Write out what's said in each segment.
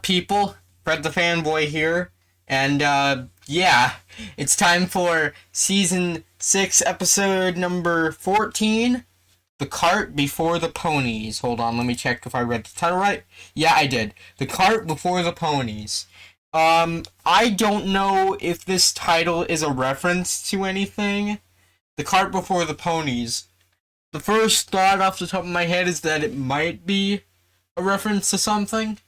people? Fred the Fanboy here, and yeah, it's time for Season 6, Episode number 14, The Cart Before the Ponies. Hold on, let me check if I read the title right. Yeah, I did. The Cart Before the Ponies. I don't know if this title is a reference to anything. The Cart Before the Ponies. The first thought off the top of my head is that it might be a reference to something.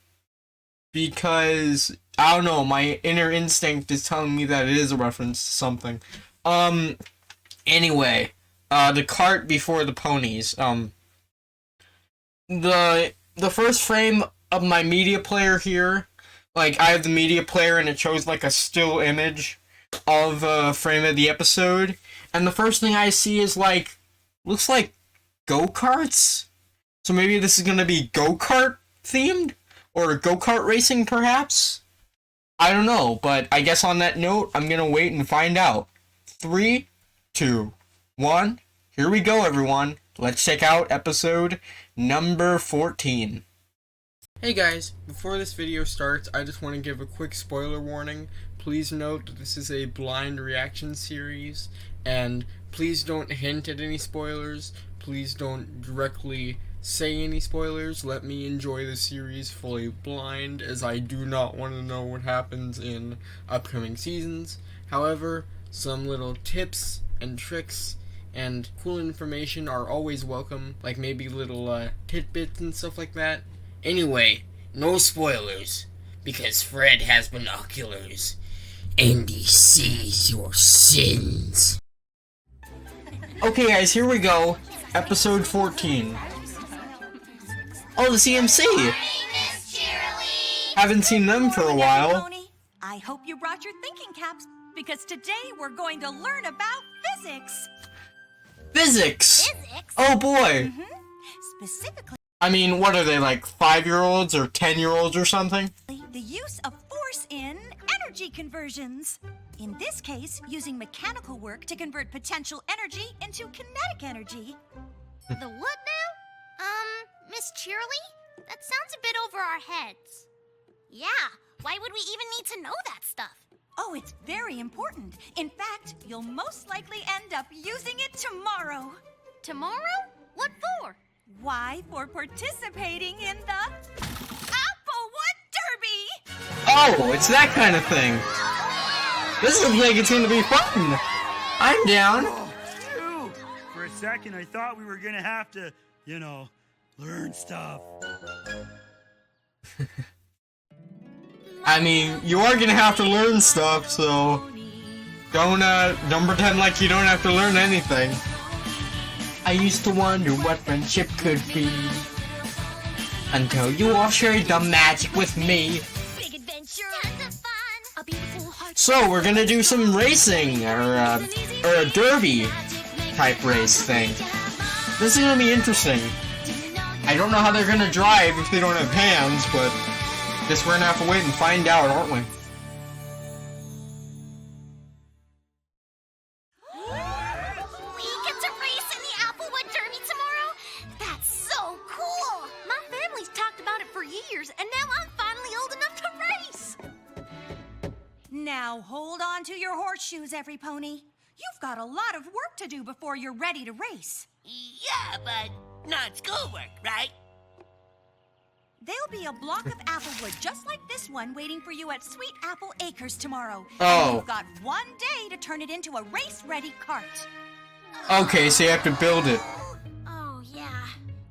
Because, I don't know, my inner instinct is telling me that it is a reference to something. Anyway, The Cart Before the Ponies. The first frame of my media player here, like, I have the media player and it shows, like, a still image of a frame of the episode. And the first thing I see is, like, looks like go-karts? So maybe this is gonna be go-kart themed? Or go-kart racing, perhaps? I don't know, but I guess on that note, I'm gonna wait and find out. 3, 2, 1, here we go, everyone. Let's check out episode number 14. Hey guys, before this video starts, I just want to give a quick spoiler warning. Please note that this is a blind reaction series, and please don't hint at any spoilers. Please don't directly say any spoilers. Let me enjoy the series fully blind, as I do not want to know what happens in upcoming seasons. However, some little tips and tricks and cool information are always welcome, like maybe little tidbits and stuff like that. Anyway, no spoilers, because Fred has binoculars, and he sees your sins. Okay guys, here we go. Episode 14. Oh, the CMC! Haven't seen them for a while. Pony, I hope you brought your thinking caps, because today we're going to learn about physics. Physics? Physics? Oh boy! Specifically, I mean, what are they, like 5-year-olds or 10-year-olds or something? the use of force in energy conversions. In this case, using mechanical work to convert potential energy into kinetic energy. The what now? Miss Cheerily? That sounds a bit over our heads. Yeah, why would we even need to know that stuff? Oh, it's very important. In fact, you'll most likely end up using it tomorrow. Tomorrow? What for? Why, for participating in the Applewood Derby! Oh, it's that kind of thing. This looks like it's gonna be fun. I'm down. Phew. For a second, I thought we were gonna have to, learn stuff. I mean, you are gonna have to learn stuff, so don't pretend like you don't have to learn anything. I used to wonder what friendship could be, until you all shared the magic with me. Big adventure, tons of fun, a beautiful heart. So we're gonna do some racing, or a derby type race thing. This is gonna be interesting. I don't know how they're gonna drive if they don't have hands, but guess we're gonna have to wait and find out, aren't we? We get to race in the Applewood Derby tomorrow? That's so cool! My family's talked about it for years, and now I'm finally old enough to race! Now hold on to your horseshoes, every pony. You've got a lot of work to do before you're ready to race. Yeah, but not schoolwork, right? There'll be a block of applewood just like this one waiting for you at Sweet Apple Acres tomorrow. Oh. And you've got one day to turn it into a race-ready cart. Okay, so you have to build it. Oh, yeah.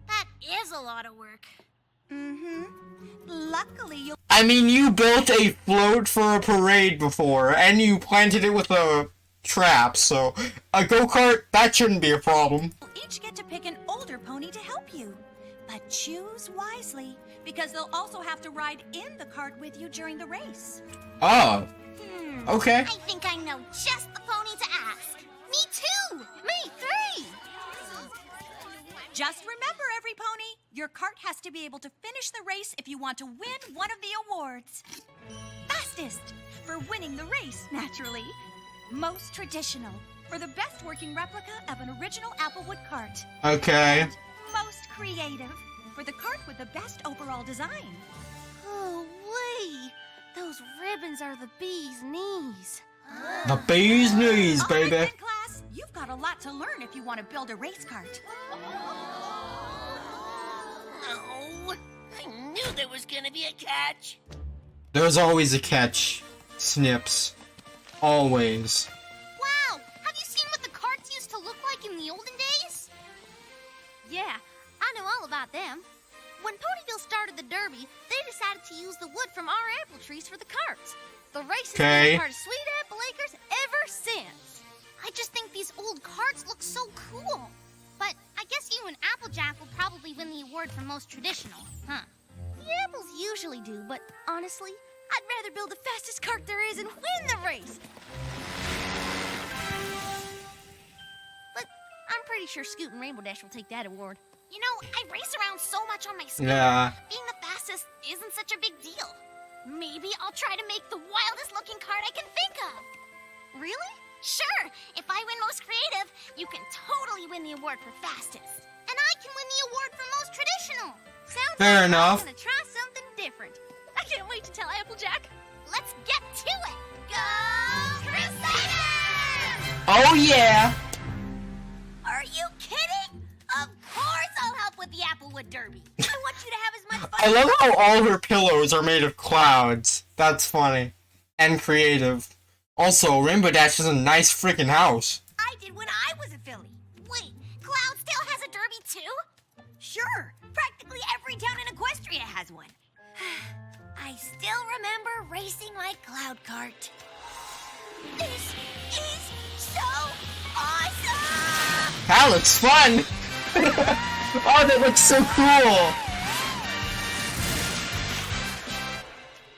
That is a lot of work. Luckily, you'll I mean, you built a float for a parade before, and you planted it with a trap, so a go-kart, that shouldn't be a problem. each get to pick an older pony to help you. But choose wisely, because they'll also have to ride in the cart with you during the race. Oh. Okay. I think I know just the pony to ask. Me too! Me three! Just remember, every pony, your cart has to be able to finish the race if you want to win one of the awards. Fastest, for winning the race, naturally. Most traditional, for the best working replica of an original Applewood cart. Okay. And most creative, for the cart with the best overall design. Oh, wait. ribbons are the bee's knees. The bee's knees, All right baby. then, class. You've got a lot to learn if you want to build a race cart. Oh, I knew there was gonna be a catch. There's always a catch. Snips. Always. Wow! Have you seen what the carts used to look like in the olden days? Yeah, I know all about them. When Ponyville started the Derby, they decided to use the wood from our apple trees for the carts. The race has been a part of Sweet Apple Acres ever since. I just think these old carts look so cool. But I guess you and Applejack will probably win the award for most traditional, huh? The apples usually do, but honestly, I'd rather build the fastest cart there is and win the race. But I'm pretty sure Scoot and Rainbow Dash will take that award. You know, I race around so much on my scooter. Yeah. Being the fastest isn't such a big deal. Maybe I'll try to make the wildest looking cart I can think of. Really? Sure. If I win most creative, you can totally win the award for fastest. And I can win the award for most traditional. Sounds Fair like enough. I'm gonna try something different. I can't wait to tell Applejack. Let's get to it. Go Crusaders! Oh yeah. Are you kidding? Of course I'll help with the Applewood Derby. I want you to have as much fun. I love how all her pillows are made of clouds. That's funny. And creative. Also, Rainbow Dash is a nice freaking house. I did when I was a filly. Wait, Cloud still has a derby too? Sure, practically every town in Equestria has one. I still remember racing my cloud cart. This is so awesome! That looks fun! Oh, that looks so cool!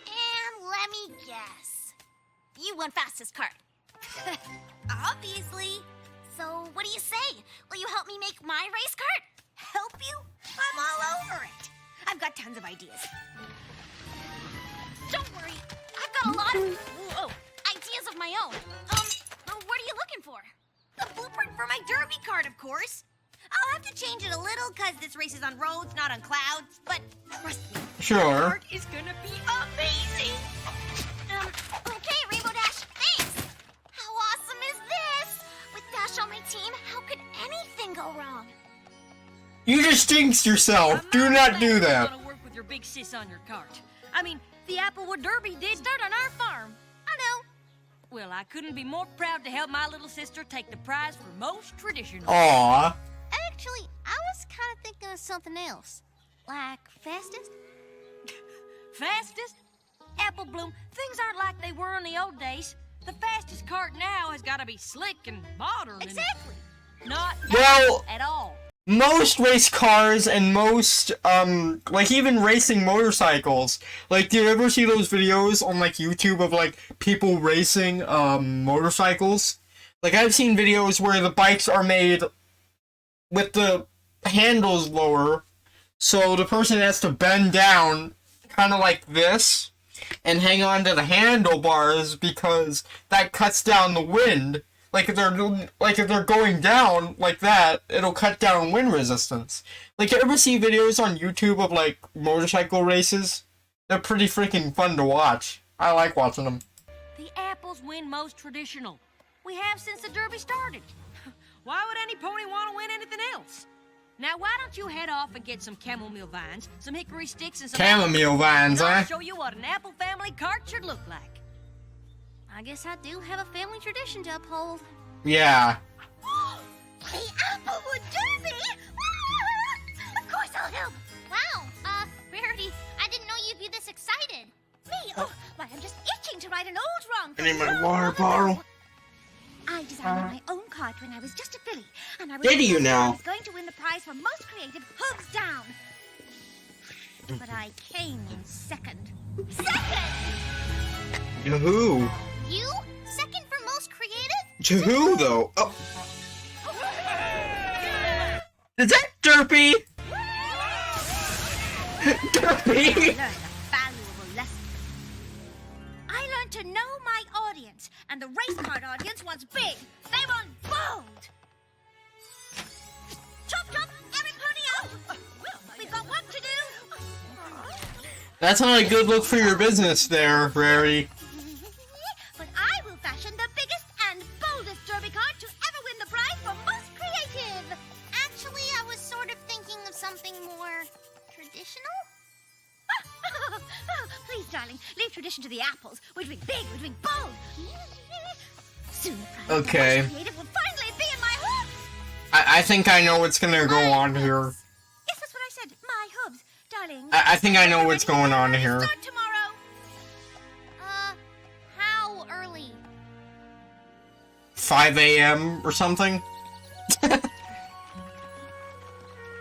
And let me guess. You won fastest cart. Obviously. So what do you say? Will you help me make my race cart? Help you? I'm all over it. I've got tons of ideas. Don't worry, I've got a lot of ideas of my own. What are you looking for? The blueprint for my derby cart, of course. I'll have to change it a little because this race is on roads, not on clouds. But trust me, the Sure. cart is gonna be amazing. Okay, Rainbow Dash, thanks. How awesome is this? With Dash on my team, how could anything go wrong? You just jinxed yourself. Do not do that. Gonna work with your big sis on your cart. I mean, the Applewood Derby did Start on our farm. I know. well. I couldn't be more proud to help my little sister take the prize for most traditional. Aw. Actually, I was kind of thinking of something else. Like fastest? Fastest? Apple Bloom, things aren't like they were in the old days. The fastest cart now has got to be slick and modern. Exactly. And not Well- at all. Most race cars and most, like even racing motorcycles. Like, do you ever see those videos on, like, YouTube of, like, people racing, motorcycles? Like, I've seen videos where the bikes are made with the handles lower, so the person has to bend down, kind of like this, and hang on to the handlebars because that cuts down the wind. Like if they're going down like that, it'll cut down wind resistance. Like, you ever see videos on YouTube of like motorcycle races? They're pretty freaking fun to watch. I like watching them. The apples win most traditional. We have since the Derby started. Why would any pony want to win anything else? Now, why don't you head off and get some chamomile vines, some hickory sticks, and some Chamomile vines, and I'll eh? show you what an apple family cart should look like. I guess I do have a family tradition to uphold. Yeah. The Applewood Derby! Of course I'll help! Wow, Rarity, I didn't know you'd be this excited. Me? Oh, why, I'm just itching to right an old wrong. I need my water bottle. I designed my own cart when I was just a filly, and I was Did you I now? was going to win the prize for most creative hooves down. But I came in second. To who? You? Second for most creative? To who, though? Oh. Is that Derpy? Derpy? Learned a valuable lesson. I learned to know my audience, and the race cart audience wants big. They want bold. Chop, chop, every pony out. We've got work to do. That's not a good look for your business there, Rarity. Please, darling, leave tradition to the apples. We're doing big, we're doing bold. Soon, Okay. the most creative will finally be in my hooves. I think I know what's gonna go on here. Yes, that's what I said. My hooves, darling. I think I know what's going on here. Start tomorrow. How early? 5 a.m. or something?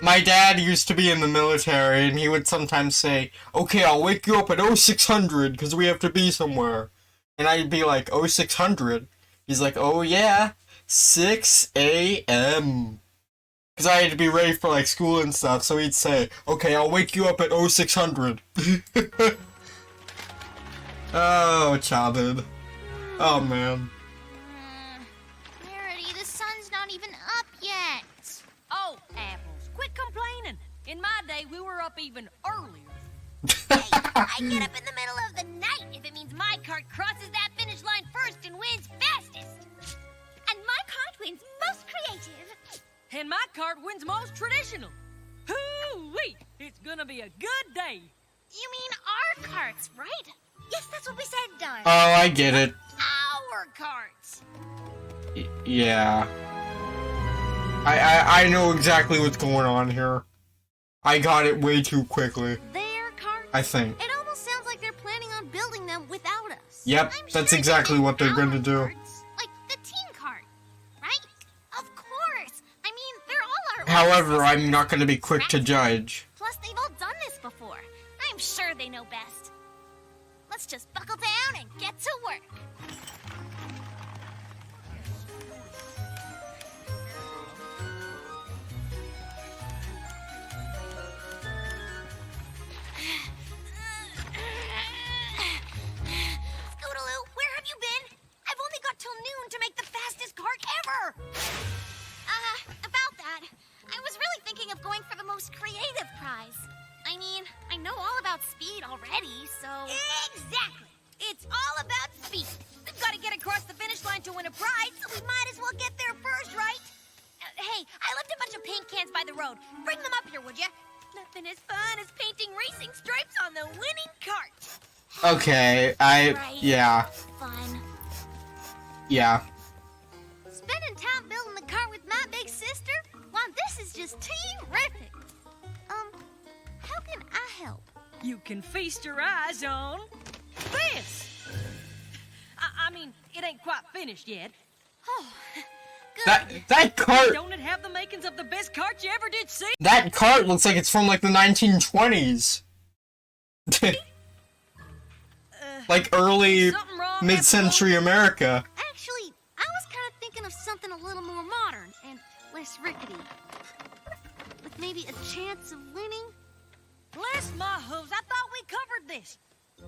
My dad used to be in the military, and he would sometimes say, okay, I'll wake you up at 0600, because we have to be somewhere. And I'd be like, 0600? He's like, oh yeah, 6 a.m. Because I had to be ready for, like, school and stuff, so he'd say, okay, I'll wake you up at 0600. Oh, childhood. Oh, man. Rarity, the sun's not even up yet. Oh, apples, quit complaining. In my day, we were up even earlier. Hey, I get up in the middle of the night if it means my cart crosses that finish line first and wins fastest. And my cart wins most creative. And my cart wins most traditional. Hoo-wee! It's gonna be a good day. You mean our carts, right? Yes, that's what we said, darling. Oh, I get it. Our carts. Yeah. I know exactly what's going on here. I got it way too quickly, Their carts? I think. It almost sounds like they're planning on building them without us. Yep, I'm that's sure exactly they what they're mean going to our do. carts, like the teen cart, right? Of course. I mean, they're all our However, I'm not going to be quick to judge. Plus, they've all done this before. I'm sure they know best. Let's just buckle down and get to work. Scootaloo, where have you been? I've only got till noon to make the fastest cart ever. About that, I was really thinking of going for the most creative prize. I mean, I know all about speed already, so... Exactly. It's all about speed. We've got to get across the finish line to win a prize, so we might as well get there first, right? Hey, I left a bunch of paint cans by the road. Bring them up here, would you? Nothing as fun as painting racing stripes on the winning cart. Okay, Right. yeah, Fun. yeah. Spending time building the cart with my big sister? Well, this is just terrific. How can I help? You can feast your eyes on this. I mean, it ain't quite finished yet. Oh, good. That cart, Don't it have the makings of the best cart you ever did see? that cart looks like it's from like the 1920s. Like early Something wrong, mid-century America. Actually, I was kind of thinking of something a little more modern and less rickety. With maybe a chance of winning. Bless my hooves, I thought we covered this.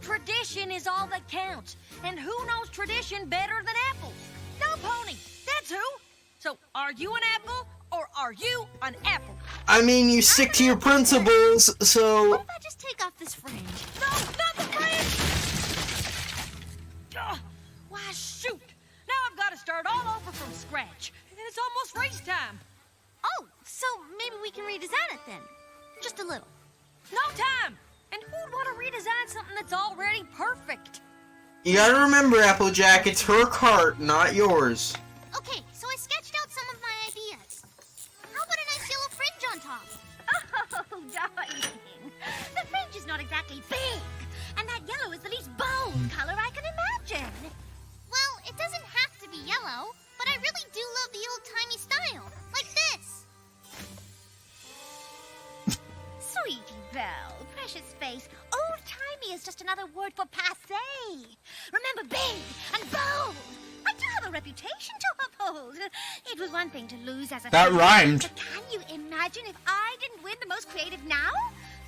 Tradition is all that counts. And who knows tradition better than apples? No, Pony, that's who. So, are you an apple, or are you an apple? I mean, you stick to your principles, What so... if I just take off this fringe? No, not the fringe! Why, shoot! Now I've got to start all over from scratch. And it's almost race time. Oh, so maybe we can redesign it then. Just a little. No time! And who'd want to redesign something that's already perfect? You gotta remember, Applejack, it's her cart, not yours. Okay, so I sketched out some of my ideas. How about a nice yellow fringe on top? Oh, darling. The fringe is not exactly big, and that yellow is the least bold color I can imagine. Well, it doesn't have to be yellow, but I really do love the old-timey style, like this. Sweetie Belle, precious face, old-timey is just another word for passé. Remember, big and bold. I do have a reputation to uphold. It was one thing to lose as a That fan, rhymed. but can you imagine if I didn't win the most creative now?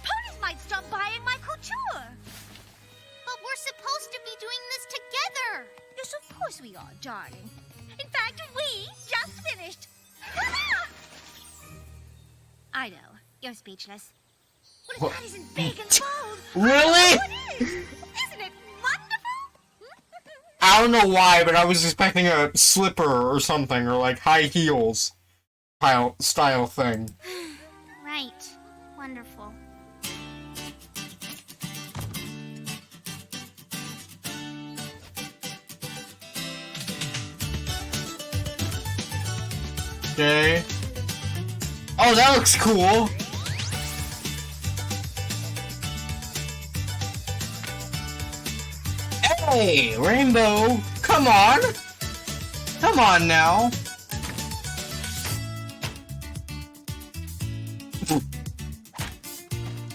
Ponies might stop buying my couture. But we're supposed to be doing this together. Yes, of course we are, darling. In fact, we just finished. I know. You're speechless. What if that isn't big and bold? Really? What is? Isn't it wonderful? I don't know why, but I was expecting a slipper or something, or like high heels style thing. Right. Wonderful. Okay. Oh, that looks cool. Hey, Rainbow! Come on! Come on now!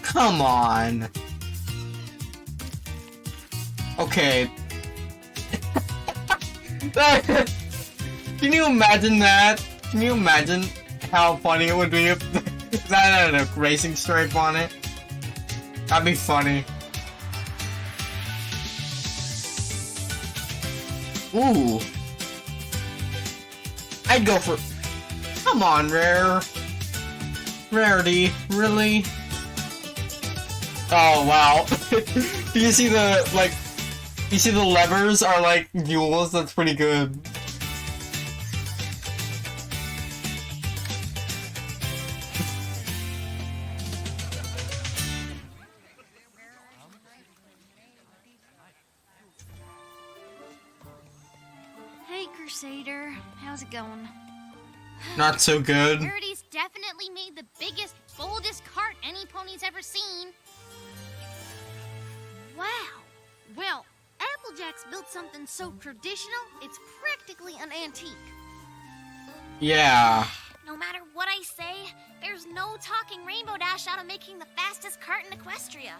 Come on! Okay. Can you imagine that? Can you imagine how funny it would be if that had a racing stripe on it? That'd be funny. Ooh. I'd go for... Come on, Rare. Rarity, really? Oh, wow. Do you see the, like... You see the levers are like mules? That's pretty good. Hey, Crusader. How's it going? Not so good. Rarity's definitely made the biggest, boldest cart any pony's ever seen. Wow. Well, Applejack's built something so traditional, it's practically an antique. Yeah. No matter what I say, there's no talking Rainbow Dash out of making the fastest cart in Equestria.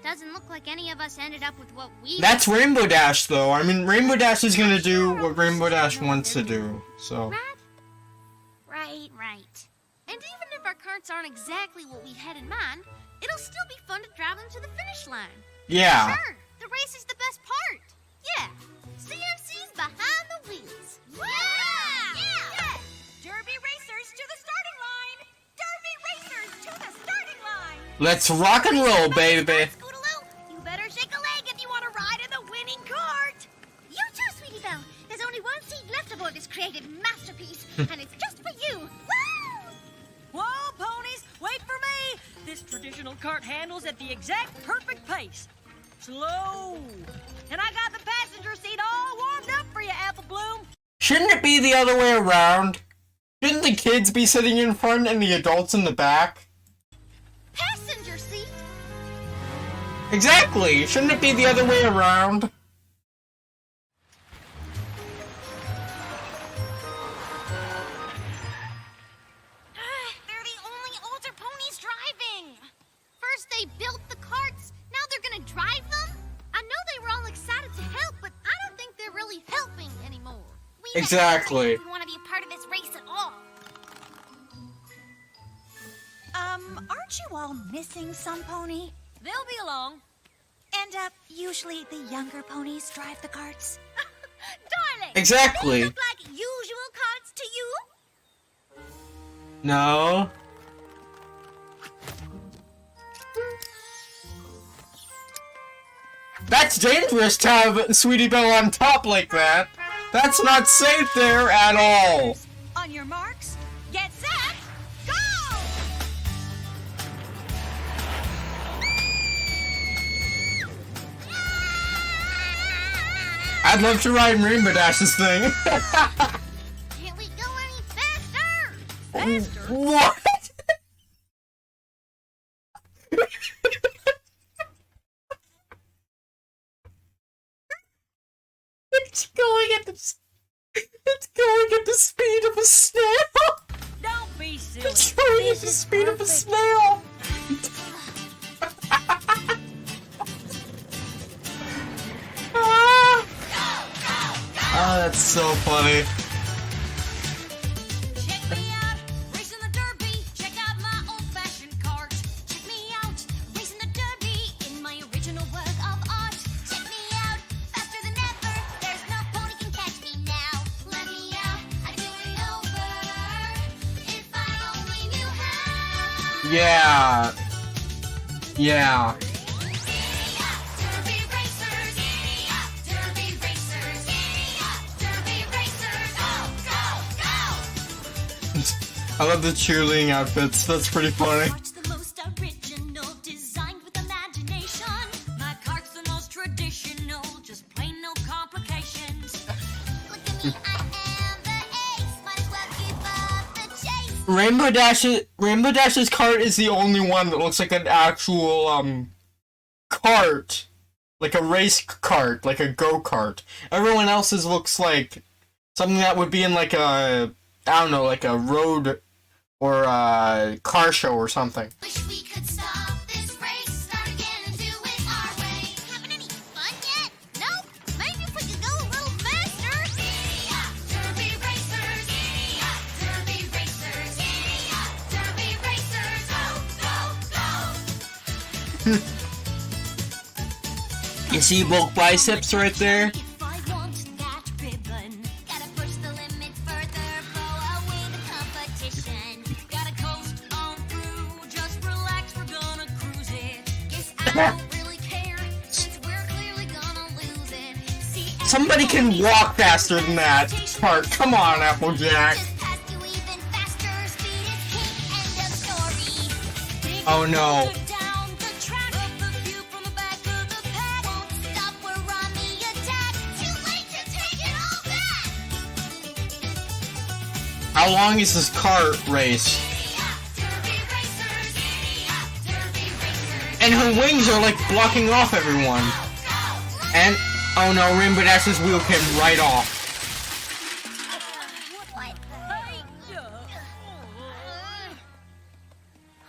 Doesn't look like any of us ended up with what we... That's Rainbow Dash, though. I mean, Rainbow Dash is gonna do what Rainbow Dash wants to do, so... Right. And even if our carts aren't exactly what we had in mind, it'll still be fun to drive them to the finish line. Yeah. Sure, the race is the best part. Yeah, CMC's behind the wheels. Yeah! Derby racers to the starting line! Derby racers to the starting line! Let's rock and roll, baby. Scootaloo, you better shake a leg if you want to ride in the winning cart. You too, Sweetie Belle. There's only one seat left aboard this creative masterpiece, and it's just for you. Woo! Whoa, ponies, wait for me! This traditional cart handles at the exact perfect pace. Slow. And I got the passenger seat all warmed up for you, Apple Bloom. Shouldn't it be the other way around? Shouldn't the kids be sitting in front and the adults in the back? Passenger seat? Exactly! Shouldn't it be the other way around? They're the only older ponies driving. First they built the carts, now they're gonna drive them? I know they were all excited to help, but I don't think they're really helping anymore. Exactly. We want to be a part of this race at all. Aren't you all missing some pony? They'll be along. And, usually the younger ponies drive the carts. Darling! Exactly. They look like usual carts to you? No. That's dangerous to have Sweetie Belle on top like that. That's not safe there at all. On your marks, get set, go! I'd love to ride Rainbow Dash's thing. Can't we go any faster? Faster? What? It's going at the speed of a snail. Don't be silly. It's going at the speed of a snail. Ah. Oh, that's so funny. Check me out, racing the derby. Check out my old-fashioned cart. Check me out, racing the derby in my original work of art. Check me out, faster than ever. There's no pony can catch me now. Let me out, I'd do it over. If I only knew how. Yeah. Yeah. Giddy up, Derby racers. Giddy up, Derby racers. Giddy up, Derby racers. Go, go, go. I love the cheerleading outfits. That's pretty funny. Cart's the most original, designed with imagination. My cart's the most traditional, just plain no complications. Look at me, I am the ace. Might as well keep up. Rainbow Dash's cart is the only one that looks like an actual cart, like a race cart, like a go-kart. Everyone else's looks like something that would be in like a, I don't know, like a road or a car show or something. Wish we could stop this race, start again and do it our way. Having any fun yet? Nope. Maybe if we could go a little faster. Giddy-up, Derby racers. Giddy-up, Derby racers. Giddy-up, Derby racers. Go, go, go. You see both biceps right there? If I want that ribbon, gotta push the limit further, blow away the competition. Gotta coast on through, just relax, we're gonna cruise it. Guess I don't really care, since we're clearly gonna lose it. See, Somebody can walk faster than that part. Come on, Applejack. just past you even faster, speed is king, end of story. Oh no. Down the track, up the view from the back of the pack. Won't stop, we're on the attack. Too late to take it all back. How long is this cart race? Derby racers, Derby racers. And her wings are like blocking off everyone. And, oh no, Rainbow Dash's wheel came right off. What?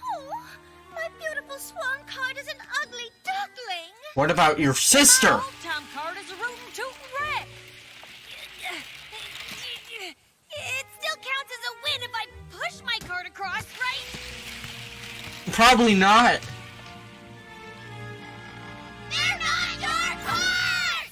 Oh, my beautiful swan cart is an ugly duckling. What about your sister? Tom card is a rootin' tootin' wreck. It still counts as a win if I push my cart across, right? Probably not. They're not your carts!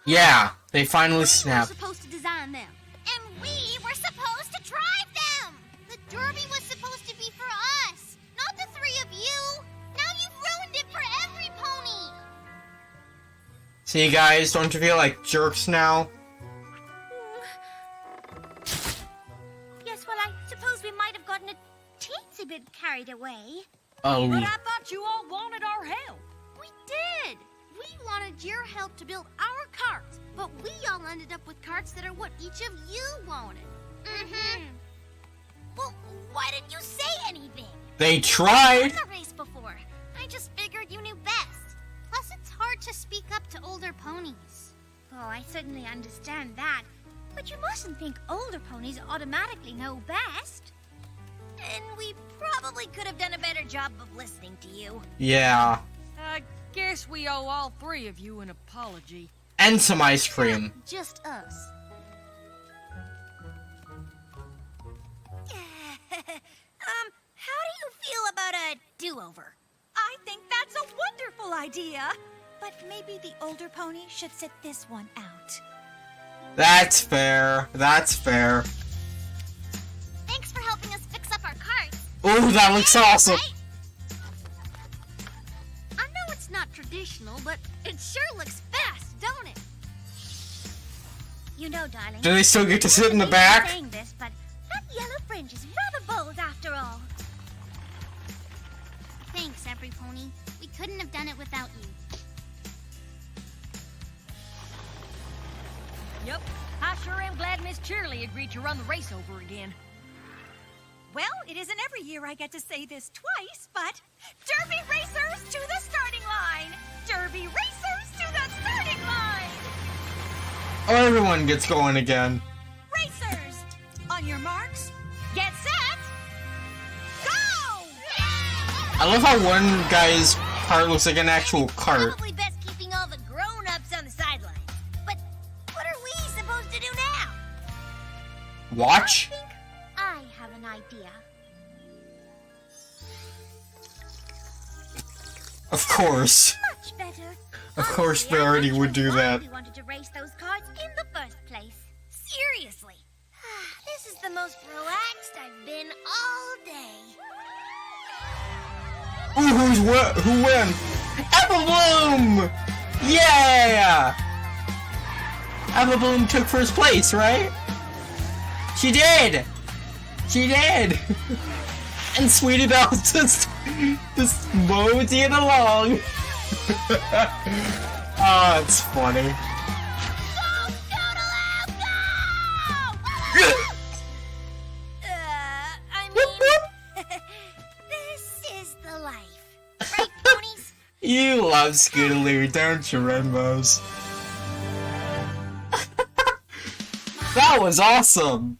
Yeah, they finally We were snapped. supposed to design them. And we were supposed to drive them! The Derby was supposed to be for us, not the three of you! Now you've ruined it for every pony! See, guys, don't you feel like jerks now? Yes, well, I suppose we might have gotten a teensy bit carried away. Oh, But I thought you all wanted our help. We did! We wanted your help to build our carts, but we all ended up with carts that are what each of you wanted. Mm-hmm. Well, why didn't you say anything? they tried. I've won the race before. I just figured you knew best. Plus, it's hard to speak up to older ponies. Oh, I certainly understand that. But you mustn't think older ponies automatically know best. And we probably could have done a better job of listening to you. Yeah, I guess we owe all three of you an apology. and some ice cream. Just us. How do you feel about a do-over? I think that's a wonderful idea. But maybe the older pony should sit this one out. That's fair. That's fair. Thanks for helping us fix up our carts. Ooh, that looks awesome. Right? I know it's not traditional, but it sure looks fast, don't it? You know, darling. Do they still get to sit in the I'm back? saying this, but that yellow fringe is rather bold after all. Thanks, every pony. We couldn't have done it without you. Yep, I sure am glad Miss Cheerily agreed to run the race over again. Well, it isn't every year I get to say this twice, but Derby racers to the starting line! Derby racers to the starting line! Oh, everyone gets going again. Racers! On your marks, get set, go! I love how one guy's cart looks like an actual cart. Probably best keeping all the grown-ups on the sidelines. But what are we supposed to do now? Watch? I have an idea. Of course. Much better. Of course, Honestly, Verity I'm not would sure do why that. we wanted to race those carts in the first place. Seriously. This is the most relaxed I've been all day. Ooh, who win? Apple Bloom! Yeah! Apple Bloom took first place, right? She did! She did! And Sweetie Belle just moseying along. Oh, it's funny. Go, Doodle-oo, go! Woo! 'Cause love Scootaloo, don't you, Rainbows? That was awesome!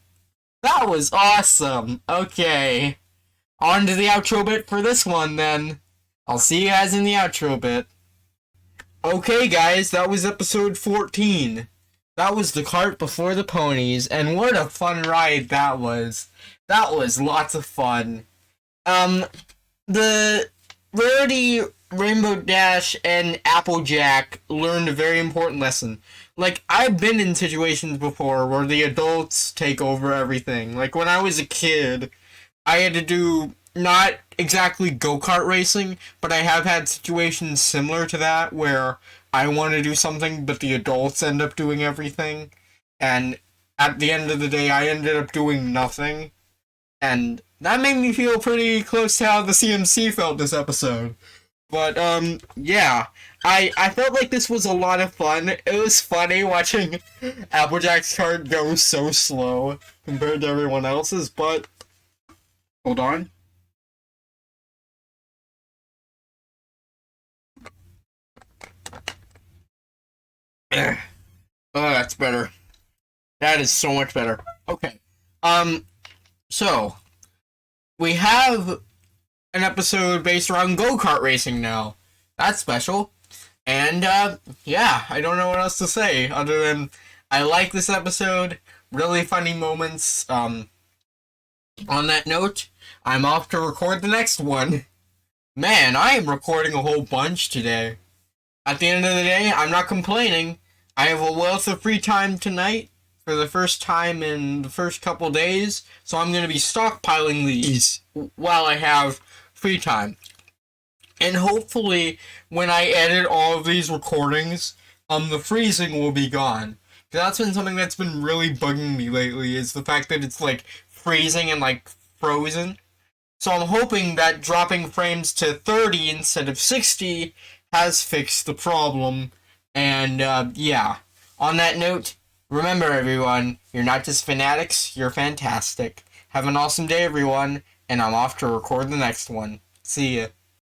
That was awesome! Okay. On to the outro bit for this one, then. I'll see you guys in the outro bit. Okay, guys, that was episode 14. That was the cart before the ponies, and what a fun ride that was. That was lots of fun. The Rarity, Rainbow Dash, and Applejack learned a very important lesson. Like, I've been in situations before where the adults take over everything. Like, when I was a kid, I had to do, not exactly go-kart racing, but I have had situations similar to that where I want to do something, but the adults end up doing everything. And at the end of the day, I ended up doing nothing. And that made me feel pretty close to how the CMC felt this episode. But, yeah. I felt like this was a lot of fun. It was funny watching Applejack's cart go so slow compared to everyone else's, but... Hold on. Oh, that's better. That is so much better. Okay. So, we have an episode based around go-kart racing now. That's special. And, yeah, I don't know what else to say other than I like this episode. Really funny moments. On that note, I'm off to record the next one. Man, I am recording a whole bunch today. At the end of the day, I'm not complaining. I have a wealth of free time tonight for the first time in the first couple days, so I'm going to be stockpiling these while I have free time. And hopefully, when I edit all of these recordings, the freezing will be gone. That's been something that's been really bugging me lately, is the fact that it's, like, freezing and, like, frozen. So I'm hoping that dropping frames to 30 instead of 60 has fixed the problem. And, yeah. On that note, remember everyone, you're not just fanatics, you're fantastic. Have an awesome day, everyone, and I'm off to record the next one. See ya.